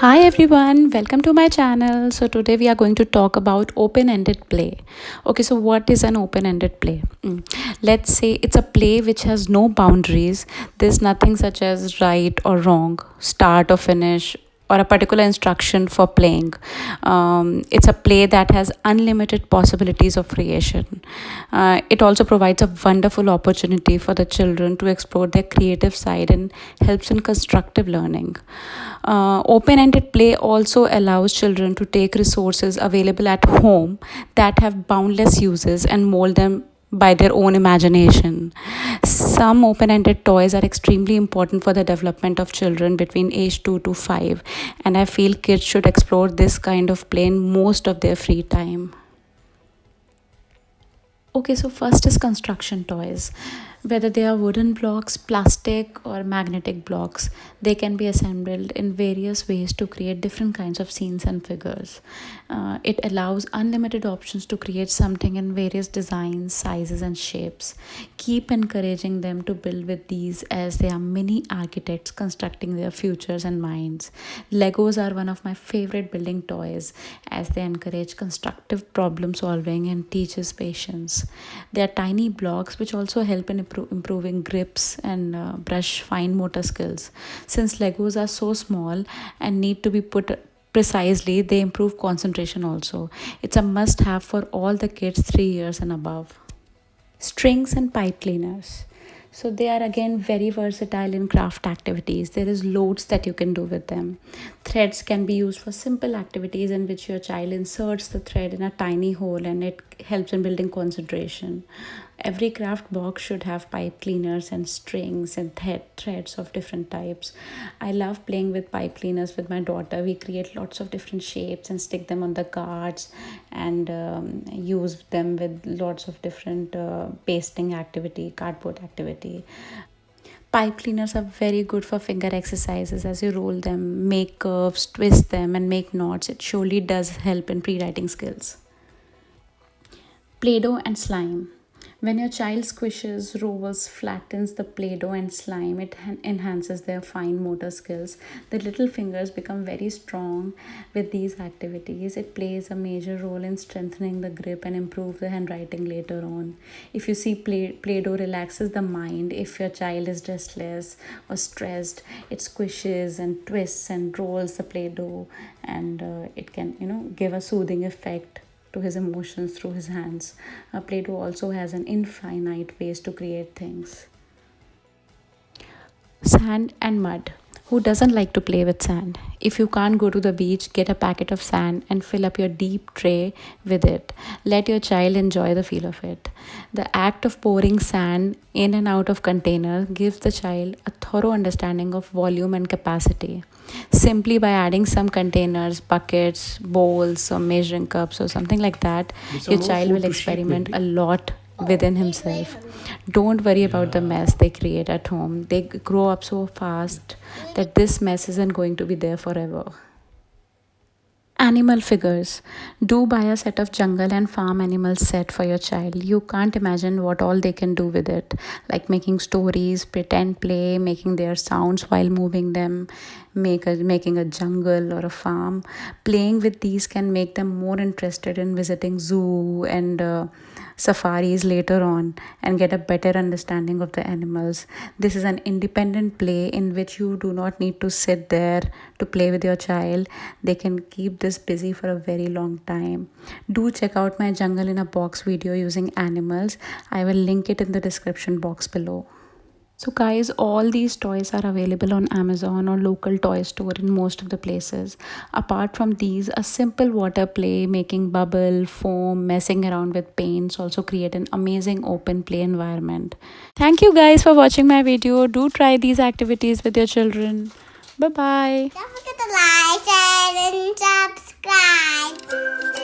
Hi everyone, welcome to my channel. So today we are going to talk about open-ended play. Okay, so what is an open-ended play? Let's say it's a play which has no boundaries. There's nothing such as right or wrong, start or finish, or a particular instruction for playing. It's a play that has unlimited possibilities of creation. It also provides a wonderful opportunity for the children to explore their creative side and helps in constructive learning. Open ended play also allows children to take resources available at home that have boundless uses and mold them by their own imagination. Some open ended toys are extremely important for the development of children between age 2 to 5, and I feel kids should explore this kind of play in most of their free time. Okay, so first is construction toys. Whether they are wooden blocks, plastic, or magnetic blocks, they can be assembled in various ways to create different kinds of scenes and figures. It allows unlimited options to create something in various designs, sizes, and shapes. Keep encouraging them to build with these as they are mini architects constructing their futures and minds. Legos are one of my favorite building toys as they encourage constructive problem solving and teaches patience. They are tiny blocks which also help in improving grips and brush fine motor skills. Since Legos are so small and need to be put precisely, they improve concentration also. It's a must have for all the kids 3 years and above. Strings and pipe cleaners, so they are again very versatile in craft activities. There is loads that you can do with them. Threads can be used for simple activities in which your child inserts the thread in a tiny hole and it helps in building concentration. Every craft box should have pipe cleaners and strings and threads of different types. I love playing with pipe cleaners with my daughter. We create lots of different shapes and stick them on the cards and use them with lots of different pasting activity, cardboard activity. Pipe cleaners are very good for finger exercises as you roll them, make curves, twist them, and make knots. It surely does help in pre writing skills. Play Doh and slime. When your child squishes, rolls, flattens the Play Doh and slime, it enhances their fine motor skills. The little fingers become very strong with these activities. It plays a major role in strengthening the grip and improve the handwriting later on. If you see Play Doh relaxes the mind. If your child is restless or stressed, it squishes and twists and rolls the Play Doh, and it can give a soothing effect to his emotions through his hands. Play-Doh also has an infinite ways to create things. Sand and mud. Who doesn't like to play with sand? If you can't go to the beach, get a packet of sand and fill up your deep tray with it. Let your child enjoy the feel of it. The act of pouring sand in and out of container gives the child a thorough understanding of volume and capacity. Simply by adding some containers, buckets, bowls, or measuring cups, or something like that, your child will experiment a lot within himself. Don't worry about the mess they create at home. They grow up so fast that this mess isn't going to be there forever. Animal figures. Do buy a set of jungle and farm animals set for your child. You can't imagine what all they can do with it, like making stories, pretend play, making their sounds while moving them, making a jungle or a farm. Playing with these can make them more interested in visiting zoo and safaris later on and get a better understanding of the animals. This is an independent play in which you do not need to sit there to play with your child. They can keep this busy for a very long time. Do check out my jungle in a box video using animals. I will link it in the description box below. So guys, all these toys are available on Amazon or local toy store in most of the places. Apart from these, a simple water play, making bubble, foam, messing around with paints also create an amazing open play environment. Thank you guys for watching my video. Do try these activities with your children. Bye bye. Don't forget to like, share, and subscribe.